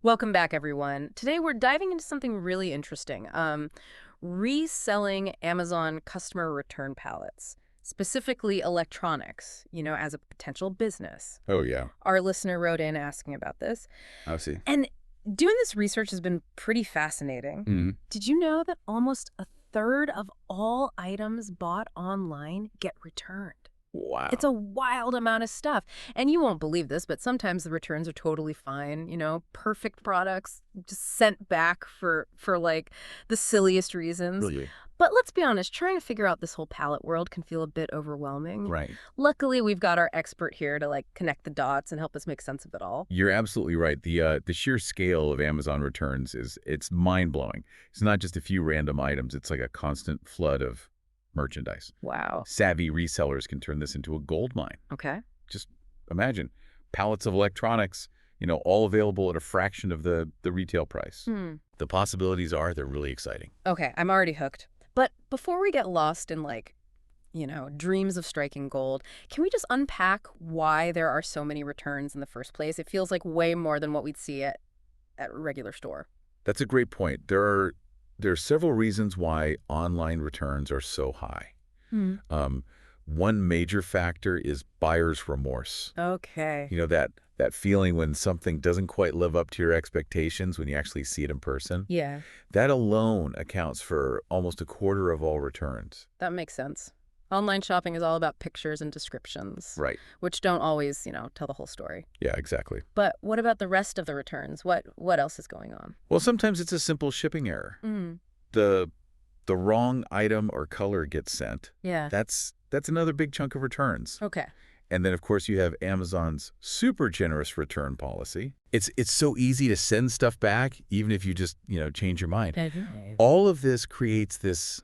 Welcome back, everyone. Today we're diving into something really interesting. Reselling Amazon customer return pallets, specifically electronics, as a potential business. Oh, yeah. Our listener wrote in asking about this. I see. And doing this research has been pretty fascinating. Hmm. Did you know that almost a third of all items bought online get returned? It's Wow. a wild amount of stuff. And you won't believe this, but sometimes the returns are totally fine, perfect products just sent back for like the silliest reasons. Really? But let's be honest, trying to figure out this whole palette world can feel a bit overwhelming. Right. Luckily, we've got our expert here to like connect the dots and help us make sense of it all. You're absolutely right. The sheer scale of Amazon returns it's mind-blowing. It's not just a few random items. It's like a constant flood of merchandise. Wow. Savvy resellers can turn this into a gold mine. Okay. Just imagine pallets of electronics, all available at a fraction of the retail price. The possibilities they're really exciting. Okay, I'm already hooked. But before we get lost in dreams of striking gold, can we just unpack why there are so many returns in the first place? It feels like way more than what we'd see at a regular store. That's a great point. There are several reasons why online returns are so high. Hmm. One major factor is buyer's remorse. Okay. That feeling when something doesn't quite live up to your expectations when you actually see it in person. Yeah, That alone accounts for almost a quarter of all returns. that makes sense. Online shopping is all about pictures and descriptions, Right. which don't always, tell the whole story. Yeah, exactly. But what about the rest of the returns? What else is going on? Well, sometimes it's a simple shipping error. Mm. The the wrong item or color gets sent. Yeah. That's another big chunk of returns. Okay. And then, of course, you have Amazon's super generous return policy. It's so easy to send stuff back, even if you just, change your mind. All of this creates this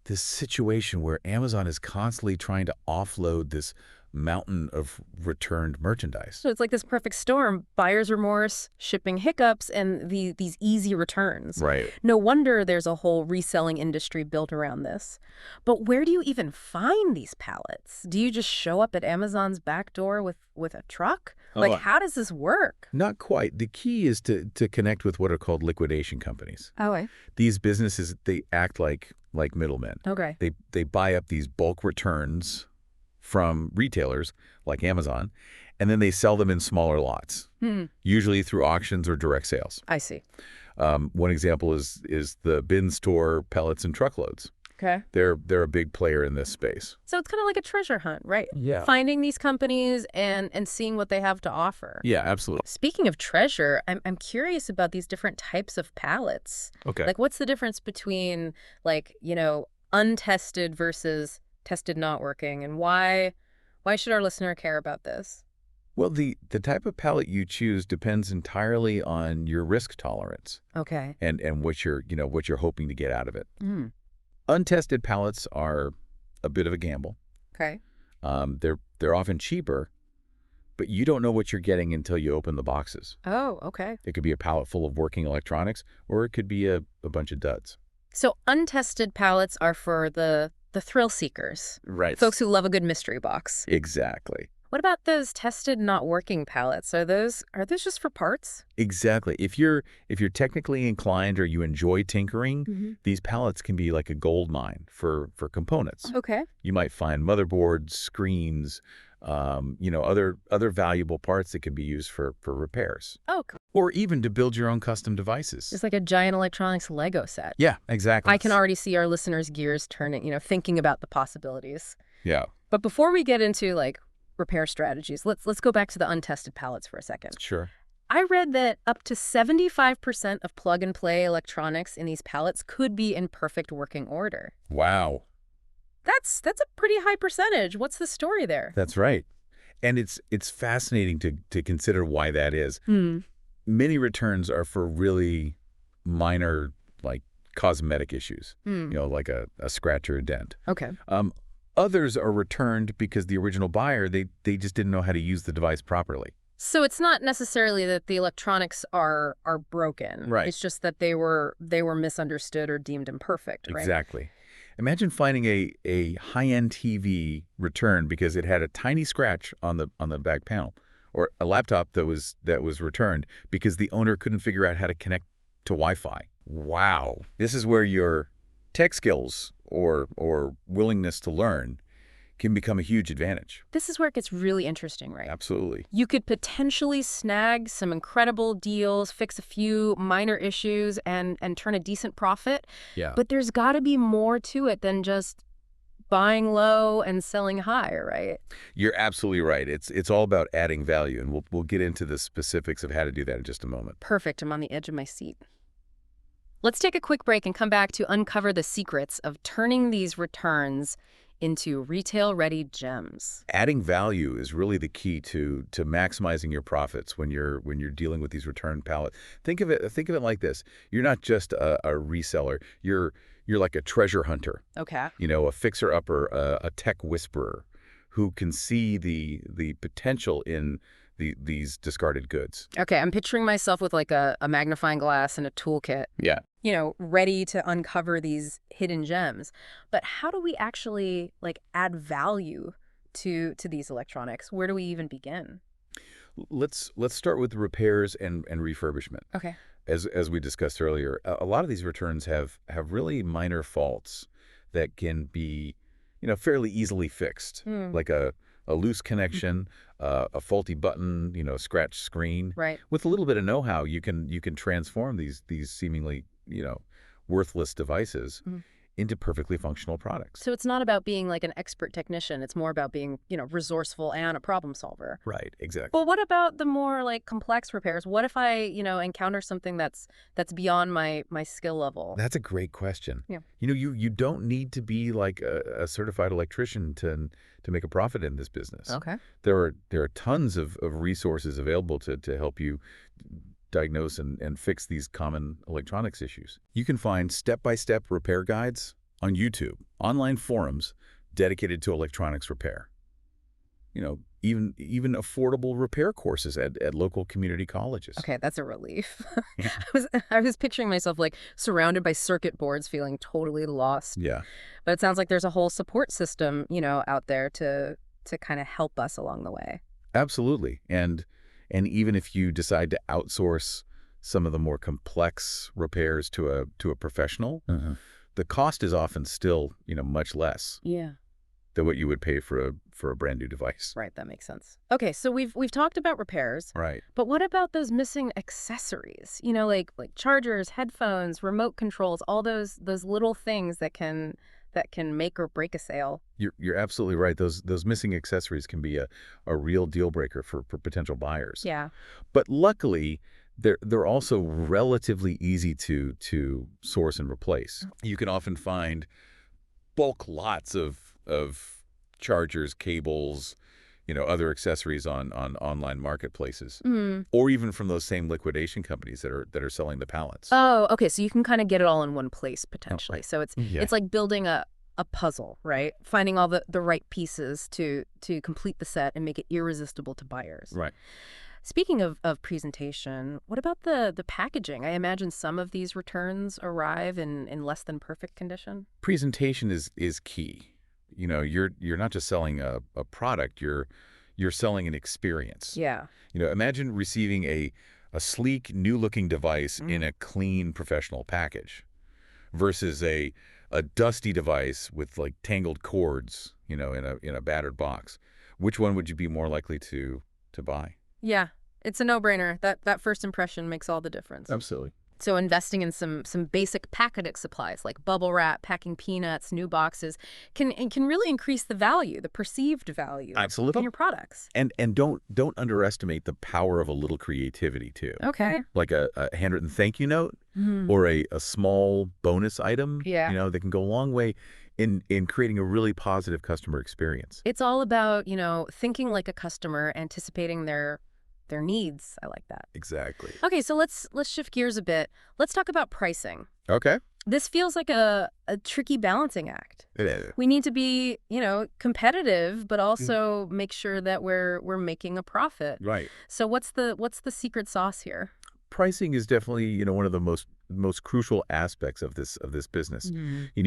situation where Amazon is constantly trying to offload this mountain of returned merchandise. So it's like this perfect storm: buyer's remorse, shipping hiccups, and these easy returns. Right. No wonder there's a whole reselling industry built around this. But where do you even find these pallets? Do you just show up at Amazon's back door with a truck? Oh, How does this work? Not quite. The key is to connect with what are called liquidation companies. Oh, These businesses, they act like middlemen. okay. They buy up these bulk returns from retailers like Amazon, and then they sell them in smaller lots, usually through auctions or direct sales. I see. One example is the bin store Pallets and Truckloads. Okay. They're a big player in this space. So it's kind of like a treasure hunt, right? Yeah. Finding these companies and seeing what they have to offer. Yeah, absolutely. Speaking of treasure, I'm curious about these different types of pallets. Okay. Like, what's the difference between, untested versus tested not working? And why should our listener care about this? Well, the type of pallet you choose depends entirely on your risk tolerance Okay. and what you're hoping to get out of it. Mm. Untested pallets are a bit of a gamble. Okay. They're often cheaper, but you don't know what you're getting until you open the boxes. Oh, okay. It could be a pallet full of working electronics, or it could be a bunch of duds. So untested pallets are for the thrill seekers, Right. folks who love a good mystery box. Exactly. What about those tested not working pallets? Are those just for parts? Exactly. If you're technically inclined or you enjoy tinkering, these pallets can be like a gold mine for components. Okay. You might find motherboards, screens, other valuable parts that can be used for repairs. Oh, cool. Or even to build your own custom devices. It's like a giant electronics Lego set. Yeah, exactly. I can already see our listeners' gears turning, thinking about the possibilities. Yeah, But before we get into repair strategies, let's go back to the untested pallets for a second. sure. I read that up to 75% of plug-and-play electronics in these pallets could be in perfect working order. Wow. That's a pretty high percentage. What's the story there? That's right. And it's fascinating to consider why that is. Many returns are for really minor, like cosmetic issues, like a scratch or a dent. Okay. Others are returned because the original buyer, they just didn't know how to use the device properly. So it's not necessarily that the electronics are broken. Right. It's just that they were misunderstood or deemed imperfect, right? Exactly. Imagine finding a high-end TV returned because it had a tiny scratch on the back panel, or a laptop that was returned because the owner couldn't figure out how to connect to Wi-Fi. Wow. This is where your tech skills or willingness to learn can become a huge advantage. This is where it gets really interesting, right? Absolutely. You could potentially snag some incredible deals, fix a few minor issues, and turn a decent profit. Yeah. But there's got to be more to it than just buying low and selling high, right? You're absolutely right. It's all about adding value, and we'll get into the specifics of how to do that in just a moment. Perfect. I'm on the edge of my seat. Let's take a quick break and come back to uncover the secrets of turning these returns into retail-ready gems. Adding value is really the key to maximizing your profits when you're dealing with these return pallets. Think of it like this. You're not just a reseller. You're like a treasure hunter. Okay. You know, a fixer-upper, a tech whisperer who can see the potential in these discarded goods. Okay, I'm picturing myself with like a magnifying glass and a toolkit. Yeah. You know, ready to uncover these hidden gems. But how do we actually like add value to these electronics? Where do we even begin? Let's start with repairs and refurbishment. Okay. As we discussed earlier, a lot of these returns have really minor faults that can be, fairly easily fixed, like a loose connection, a faulty button, scratched screen. Right. With a little bit of know-how, you can transform these seemingly, worthless devices into perfectly functional products. So it's not about being like an expert technician. It's more about being, resourceful and a problem solver. Right, exactly. Well, what about the more like complex repairs? What if I, encounter something that's beyond my skill level? That's a great question. Yeah. You don't need to be like a certified electrician to make a profit in this business. Okay. There are tons of resources available to help you diagnose and fix these common electronics issues. You can find step-by-step repair guides on YouTube, online forums dedicated to electronics repair. Even affordable repair courses at local community colleges. Okay, that's a relief. Yeah. I was picturing myself like surrounded by circuit boards feeling totally lost. Yeah. But it sounds like there's a whole support system, out there to kind of help us along the way. Absolutely. And even if you decide to outsource some of the more complex repairs to a professional, the cost is often still, much less Yeah. than what you would pay for a brand new device. Right, that makes sense. Okay, so we've talked about repairs. Right. But what about those missing accessories? Like chargers, headphones, remote controls, all those little things that can make or break a sale. You're absolutely right. Those missing accessories can be a real deal breaker for potential buyers. Yeah. But luckily, they're also relatively easy to source and replace. You can often find bulk lots of chargers, cables, other accessories on online marketplaces, or even from those same liquidation companies that are selling the pallets. Oh, okay. So you can kind of get it all in one place potentially. Right. So it's Yeah. it's like building a puzzle, right? Finding all the right pieces to complete the set and make it irresistible to buyers. Right. Speaking of presentation, what about the packaging? I imagine some of these returns arrive in less than perfect condition. Presentation is key. You're not just selling a product, you're selling an experience. Yeah. Imagine receiving a sleek, new-looking device in a clean, professional package versus a dusty device with like tangled cords, in a battered box. Which one would you be more likely to buy? Yeah. It's a no-brainer. That first impression makes all the difference. Absolutely. So investing in some basic packaging supplies like bubble wrap, packing peanuts, new boxes can really increase the value, the perceived value Absolutely. in your products. And don't underestimate the power of a little creativity too. Okay. Like a handwritten thank you note or a small bonus item, Yeah. that can go a long way in creating a really positive customer experience. It's all about, thinking like a customer, anticipating their needs. I like that. Exactly. Okay, so let's shift gears a bit. Let's talk about pricing. Okay. This feels like a tricky balancing act. It is. We need to be, competitive, but also make sure that we're making a profit. Right. So what's the secret sauce here? pricing is definitely, one of the most crucial aspects of this business. Mhm. You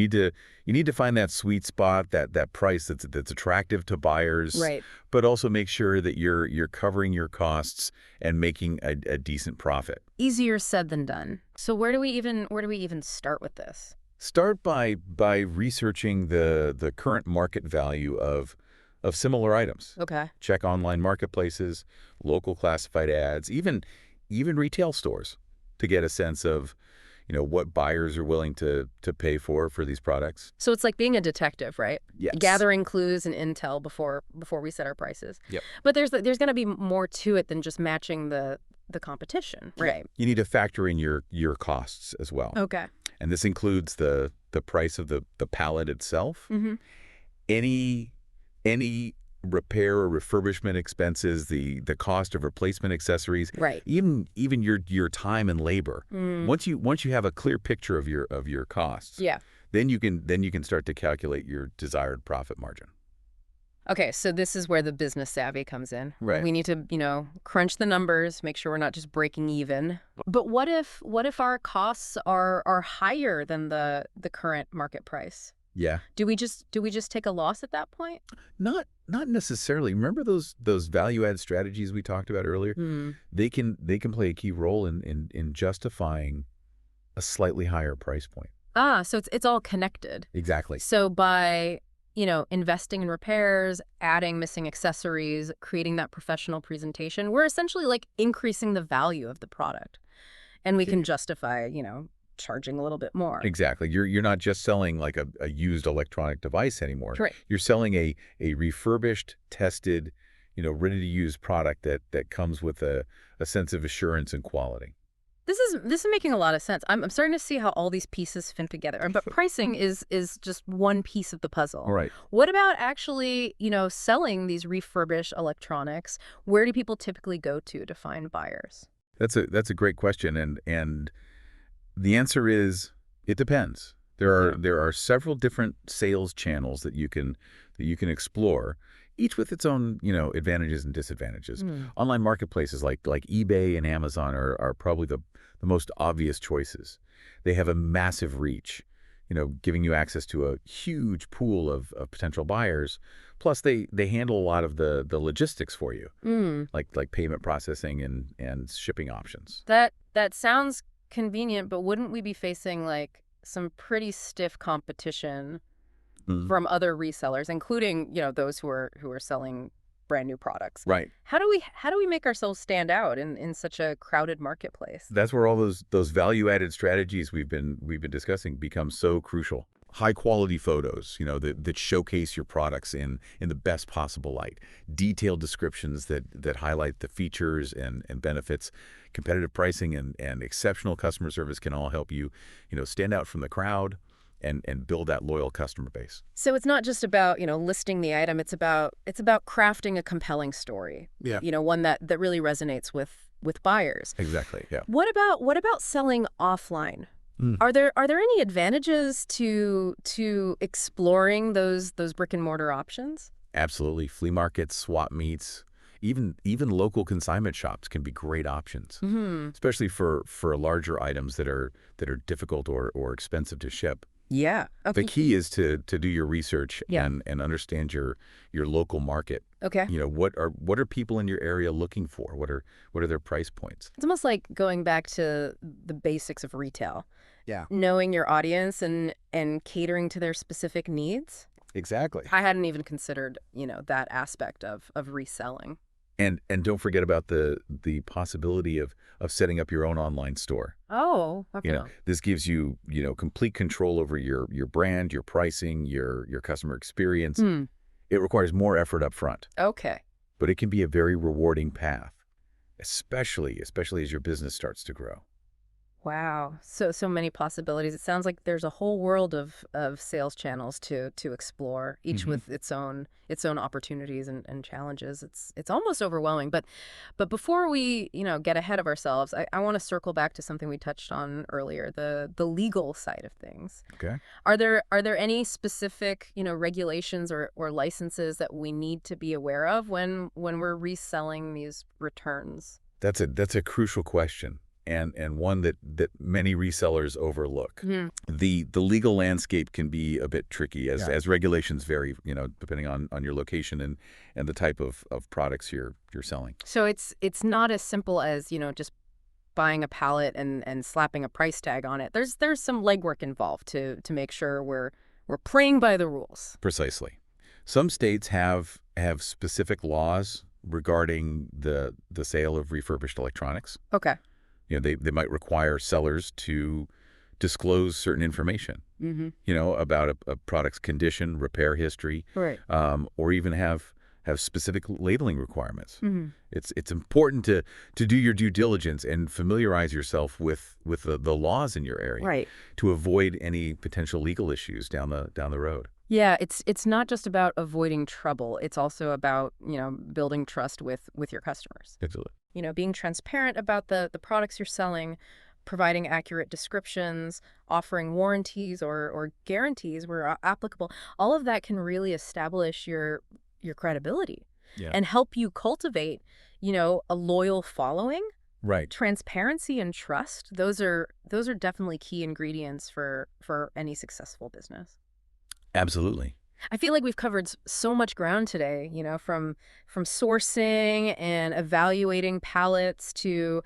need to find that sweet spot, that price that's attractive to buyers, Right. but also make sure that you're covering your costs and making a decent profit. Easier said than done. So where do we even start with this? Start by researching the current market value of similar items. Okay. Check online marketplaces, local classified ads, even retail stores to get a sense of, what buyers are willing to pay for these products. So it's like being a detective, right? Yes. Gathering clues and intel before we set our prices. Yep. But there's going to be more to it than just matching the competition, Yep. right? You need to factor in your costs as well. Okay. And this includes the price of the pallet itself, Mm-hmm. any any repair or refurbishment expenses, the cost of replacement accessories, Right. even your time and labor. Mm. Once you have a clear picture of your costs, Yeah. then you can start to calculate your desired profit margin. Okay, so this is where the business savvy comes in. Right. We need to, crunch the numbers, make sure we're not just breaking even. But what if our costs are higher than the current market price? Yeah. Do we just take a loss at that point? Not necessarily. Remember those value add strategies we talked about earlier? Hmm. They can play a key role in justifying a slightly higher price point. So it's all connected. Exactly. So by, investing in repairs, adding missing accessories, creating that professional presentation, we're essentially like increasing the value of the product. And we can justify, charging a little bit more. Exactly. You're not just selling like a used electronic device anymore. Right. You're selling a refurbished, tested, ready to use product that comes with a sense of assurance and quality. This is making a lot of sense. I'm starting to see how all these pieces fit together. But pricing is just one piece of the puzzle. All right. What about actually, selling these refurbished electronics? Where do people typically go to find buyers? That's a great question, and the answer is it depends. There are several different sales channels that you can explore, each with its own, advantages and disadvantages. Hmm. Online marketplaces like eBay and Amazon are probably the most obvious choices. They have a massive reach, giving you access to a huge pool of potential buyers. Plus, they handle a lot of the logistics for you, Mm. like payment processing and shipping options. That sounds convenient, but wouldn't we be facing like some pretty stiff competition Mhm. from other resellers, including, those who are selling brand new products? Right. How do we make ourselves stand out in such a crowded marketplace? That's where all those value-added strategies we've been discussing become so crucial. High quality photos, that showcase your products in the best possible light. Detailed descriptions that highlight the features and benefits. Competitive pricing and exceptional customer service can all help you, stand out from the crowd and build that loyal customer base. So it's not just about, listing the item, it's about crafting a compelling story. Yeah. One that really resonates with buyers. Exactly. Yeah. What about selling offline? Mm. Are there any advantages to exploring those brick and mortar options? Absolutely. Flea markets, swap meets, even local consignment shops can be great options, Hmm. especially for larger items that are difficult or expensive to ship. Yeah. The Okay. key is to do your research Yeah. and understand your local market. Okay. What are people in your area looking for? What are their price points? It's almost like going back to the basics of retail. Yeah. Knowing your audience and catering to their specific needs. Exactly. I hadn't even considered, that aspect of reselling. And don't forget about the possibility of setting up your own online store. Oh, okay. This gives you, complete control over your brand, your pricing, your customer experience. Hmm. It requires more effort up front, Okay. but it can be a very rewarding path, especially as your business starts to grow. Wow. So many possibilities. It sounds like there's a whole world of sales channels to explore, each Mhm. with its own opportunities and challenges. It's almost overwhelming. But before we, get ahead of ourselves, I want to circle back to something we touched on earlier, the legal side of things. Okay. Are there any specific, regulations or licenses that we need to be aware of when we're reselling these returns? That's a crucial question. and one that many resellers overlook. Hmm. The legal landscape can be a bit tricky as regulations vary, depending on your location and the type of products you're selling. So it's not as simple as, just buying a pallet and slapping a price tag on it. There's some legwork involved to make sure we're playing by the rules. Precisely. Some states have specific laws regarding the sale of refurbished electronics. Okay. They might require sellers to disclose certain information, Mm-hmm. about a product's condition, repair history, Right. or even have specific labeling requirements. Mm-hmm. It's important to do your due diligence and familiarize yourself with the laws in your area Right. to avoid any potential legal issues down the road. Yeah, it's not just about avoiding trouble. It's also about, building trust with your customers. Excellent. Being transparent about the products you're selling, providing accurate descriptions, offering warranties or guarantees where applicable. All of that can really establish your credibility Yeah. and help you cultivate, a loyal following. Right. Transparency and trust, those are definitely key ingredients for any successful business. Absolutely. I feel like we've covered so much ground today, from sourcing and evaluating pallets to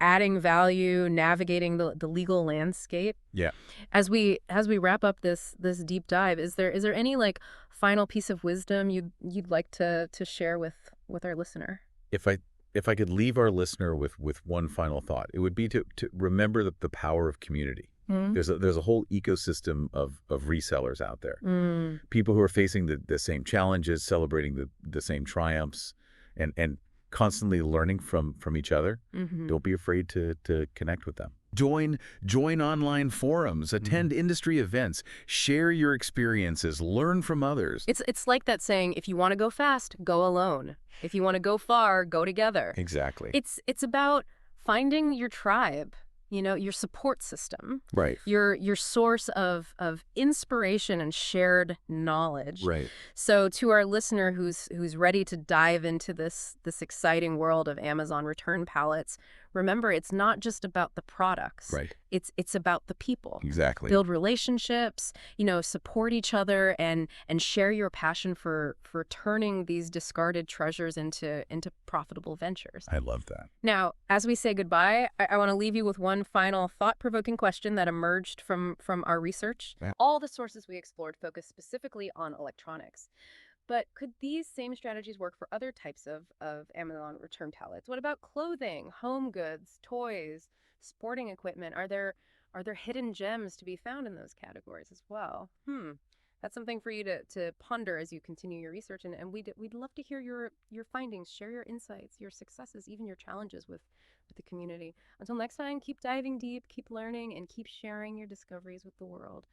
adding value, navigating the legal landscape. Yeah. As we wrap up this deep dive, is there any like final piece of wisdom you'd like to share with our listener? If I could leave our listener with one final thought, it would be to remember the power of community. Mm. There's a whole ecosystem of resellers out there. Mm. People who are facing the same challenges, celebrating the same triumphs, and constantly learning from each other. Mm-hmm. Don't be afraid to connect with them. Join online forums, attend industry events, share your experiences, learn from others. It's like that saying, if you want to go fast, go alone. If you want to go far, go together. Exactly. It's about finding your tribe, your support system, Right. your source of inspiration and shared knowledge. Right. So to our listener who's ready to dive into this exciting world of Amazon return pallets, remember it's not just about the products. Right. It's about the people. Exactly. Build relationships, support each other and share your passion for turning these discarded treasures into profitable ventures. I love that. Now, as we say goodbye, I want to leave you with one final thought-provoking question that emerged from our research. Yeah. All the sources we explored focus specifically on electronics. But could these same strategies work for other types of Amazon return pallets? What about clothing, home goods, toys, sporting equipment? Are there hidden gems to be found in those categories as well? That's something for you to ponder as you continue your research, and we'd love to hear your findings, share your insights, your successes, even your challenges with the community. Until next time, keep diving deep, keep learning, and keep sharing your discoveries with the world.